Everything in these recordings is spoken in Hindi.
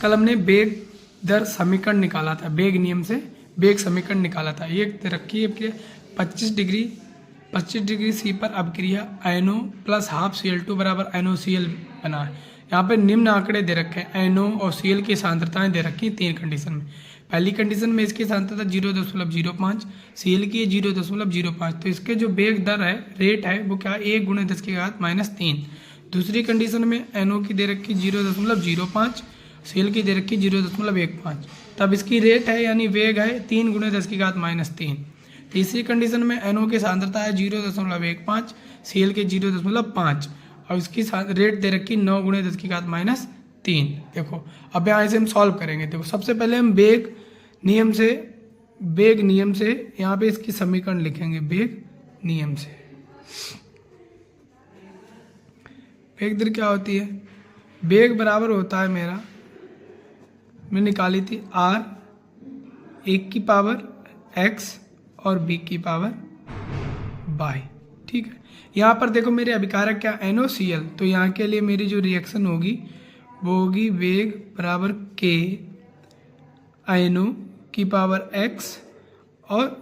कल हमने बेग दर समीकरण निकाला था, बेग नियम से बेग समीकरण निकाला था। ये रखी है 25 डिग्री सी पर अभिक्रिया NO प्लस हाफ Cl2 बराबर NOCl बना है। यहाँ पे निम्न आंकड़े दे रखे हैं, NO और Cl की सांद्रताएं दे रखी हैं 3 कंडीशन में। पहली कंडीशन में इसकी सांद्रता 0.05, Cl की 0.05, तो इसके जो बेग दर है, रेट है, वो क्या 1 × 10⁻³ दूसरी कंडीशन में NO की दे रखी 0.05, Cl की दे रखी 0.15, तब इसकी रेट है यानी वेग है 3 × 10⁻³ तीसरी कंडीशन में NO की सांद्रता है 0.15, Cl के 0.5 और इसकी रेट दे रखी 9 × 10⁻³ देखो अब यहाँ से हम सॉल्व करेंगे। देखो सबसे पहले हम बेग नियम से यहाँ पे इसकी समीकरण लिखेंगे। बेग नियम से बेग दर क्या होती है? बेग बराबर होता है मेरा, मैं निकाली थी R 1 की पावर x और b की पावर y, ठीक है। यहाँ पर देखो मेरे अभिकारक क्या NOCl, तो यहाँ के लिए मेरी जो रिएक्शन होगी वो होगी वेग बराबर k NO की पावर x और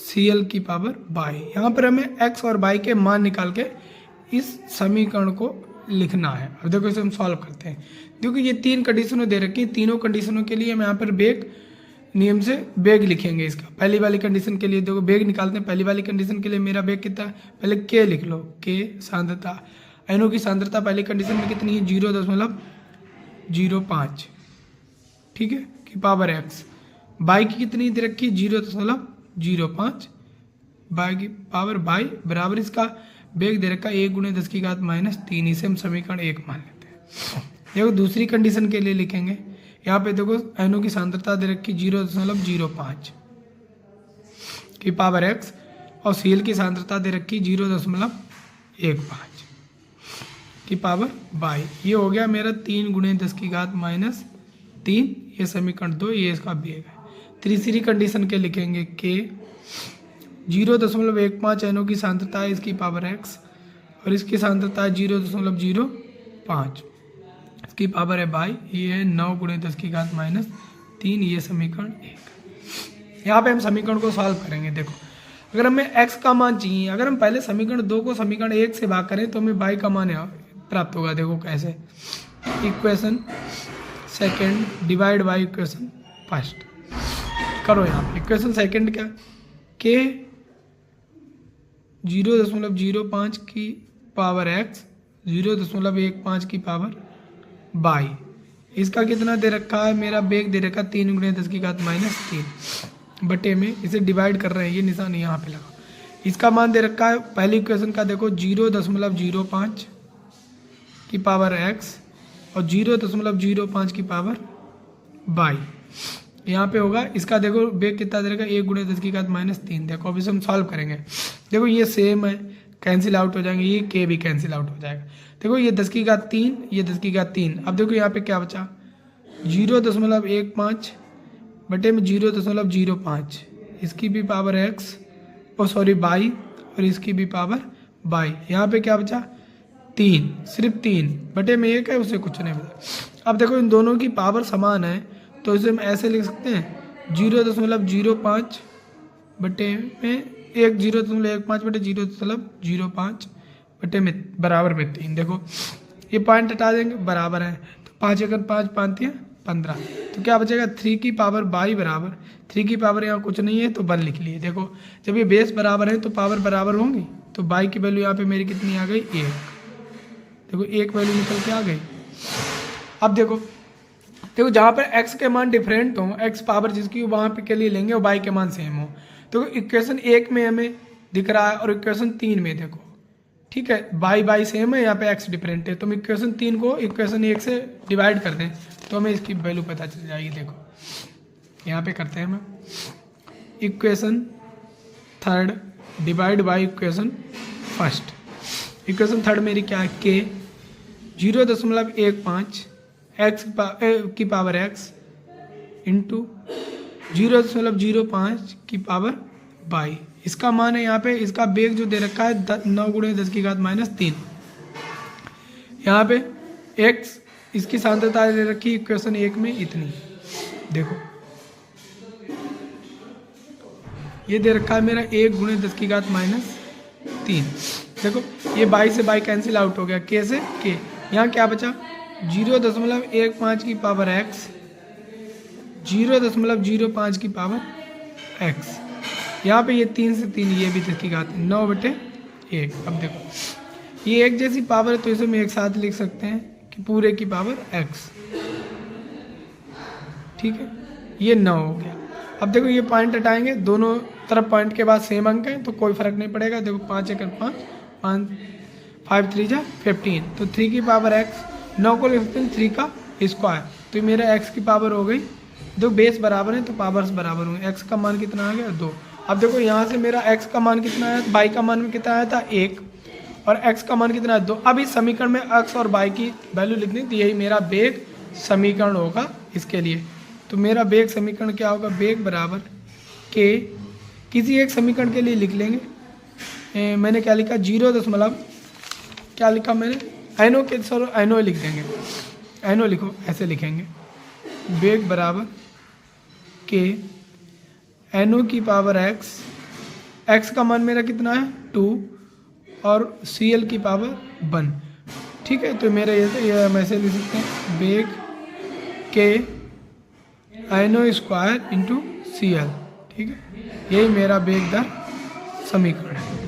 Cl की पावर y। यहाँ पर हमें x और y के मान निकाल के इस समीकरण को लिखना है। अब देखो इसे हम सॉल्व करते हैं। देखो ये 3 कंडीशनों दे रखी, तीनों कंडीशनों के लिए हम यहाँ पर बेग नियम से बेग लिखेंगे। इसका पहली वाली कंडीशन के लिए देखो बेग निकालते हैं। पहली वाली कंडीशन के लिए मेरा बेग कितना है? पहले k लिख लो, k सांद्रता, NO की सांद्रता पहली कंडीशन में कितनी है? 0.05, ठीक है, की पावर x। y की कितनी दे रखी? 0.05, y की पावर y बराबर इसका बेग दे रखा 1 × 10⁻³ इसे हम समीकरण 1 मान लेते हैं। देखो दूसरी कंडीशन के लिए लिखेंगे। यहाँ पे देखो NO की सांद्रता दे रखी 0.05 की पावर x और Cl की सांद्रता दे रखी 0.15 की पावर y। ये हो गया मेरा 3 × 10⁻³ ये समीकरण 2, ये इसका बेग है। तीसरी कंडीशन के लिखेंगे k 0.15 NO की सांद्रता है, इसकी पावर x और इसकी सांद्रता है 0.05, इसकी पावर है y, ये है 9 × 10⁻³ ये समीकरण 1। यहाँ पे हम समीकरण को सॉल्व करेंगे। देखो अगर हमें x का मान चाहिए, अगर हम पहले समीकरण 2 को समीकरण 1 से भाग करें तो हमें y का मान प्राप्त होगा। देखो कैसे, equation second divide by equation first करो। यहाँ पे इक्वेशन सेकेंड क्या, k 0.05 की पावर x 0.15 की पावर y, इसका कितना दे रखा है? मेरा बेग दे रखा 3 × 10⁻³ बटे में, इसे डिवाइड कर रहे हैं, ये निशान यहाँ पे लगा। इसका मान दे रखा है पहली इक्वेशन का, देखो 0.05 की पावर x और 0.05 की पावर y यहाँ पे होगा। इसका देखो बेग कितना दे रखा 1 × 10⁻³ देखो अब इसे हम सॉल्व करेंगे। देखो ये सेम है, कैंसिल आउट हो जाएंगे, ये k भी कैंसिल आउट हो जाएगा। देखो ये 10⁻³ ये 10⁻³ अब देखो यहाँ पे क्या बचा 0.15 बटे में 0.05, इसकी भी पावर x और सॉरी y और इसकी भी पावर y। यहाँ पे क्या बचा 3, सिर्फ 3 बटे में 1 है, उससे कुछ नहीं बचा। अब देखो इन दोनों की पावर समान है तो इसे हम ऐसे लिख सकते हैं 0.05 बटे में 1, 0.15 बटे 0.05 बटे में बराबर में 3। देखो ये पॉइंट हटा देंगे, बराबर है तो 5 अगर 5 5 15, तो क्या बचेगा 3 की पावर y बराबर, 3 की पावर यहाँ कुछ नहीं है तो 1 लिख लिए। देखो जब ये बेस बराबर है तो पावर बराबर होंगी, तो y की वैल्यू यहाँ पे मेरी कितनी आ गई 1। देखो 1 वैल्यू निकल के आ गई। अब देखो जहाँ पर x के मान डिफरेंट हो, x पावर जिसकी वहाँ पे के लिए लेंगे और y के मान सेम हो। तो इक्वेशन 1 में हमें दिख रहा है और इक्वेशन 3 में देखो, ठीक है, y सेम है, यहाँ पे x डिफरेंट है, तो हम इक्वेशन 3 को इक्वेशन 1 से डिवाइड कर दें तो हमें इसकी वैल्यू पता चल जाएगी। देखो यहाँ पे करते हैं हम equation third divide by equation first. Equation third मेरी क्या है, k 0.15 x की पावर x इंटू 0.05 की पावर y, इसका मान है यहाँ पे, इसका बेग जो दे रखा है 9 × 10⁻³ यहाँ पे x इसकी सांद्रता दे रखी इक्वेशन 1 में इतनी, देखो ये दे रखा है मेरा 1 × 10⁻³ देखो ये बाई से बाई कैंसिल आउट हो गया, के से के, यहाँ क्या बचा 0.15 की पावर x, 0.05 की पावर x, यहाँ पे ये 3 से 3 ये भी 10⁻⁹ अब देखो ये एक जैसी पावर है तो इसे हम एक साथ लिख सकते हैं कि पूरे की पावर x, ठीक है, ये 9 हो गया। अब देखो ये पॉइंट हटाएंगे, दोनों तरफ पॉइंट के बाद सेम अंक है तो कोई फर्क नहीं पड़ेगा। देखो 5 × 5 5 5 3 जा 15, तो 3 की पावर x, 9 को लिखते हैं 3 का स्क्वायर, तो मेरा x की पावर हो गई, दो बेस बराबर है तो पावर्स बराबर होंगे, x का मान कितना आ गया 2। अब देखो यहाँ से मेरा x का मान कितना आया, y का मान कितना आया था 1 और x का मान कितना है 2। अब इस समीकरण में x और y की वैल्यू लिखनी, तो यही मेरा वेग समीकरण होगा इसके लिए। तो मेरा वेग समीकरण क्या होगा, वेग बराबर के, किसी एक समीकरण के लिए लिख लेंगे, मैंने क्या लिखा 0. क्या लिखा मैंने एनो के, सर एनो लिख देंगे, एनो लिखो ऐसे लिखेंगे, वेग बराबर के एनो की पावर x, x का मान मेरा कितना है 2 और CL की पावर 1, ठीक है। तो मेरा ये हम ऐसे लिख सकते हैं वेग के एनो स्क्वायर इंटू CL, ठीक है, यही मेरा वेग दर समीकरण है।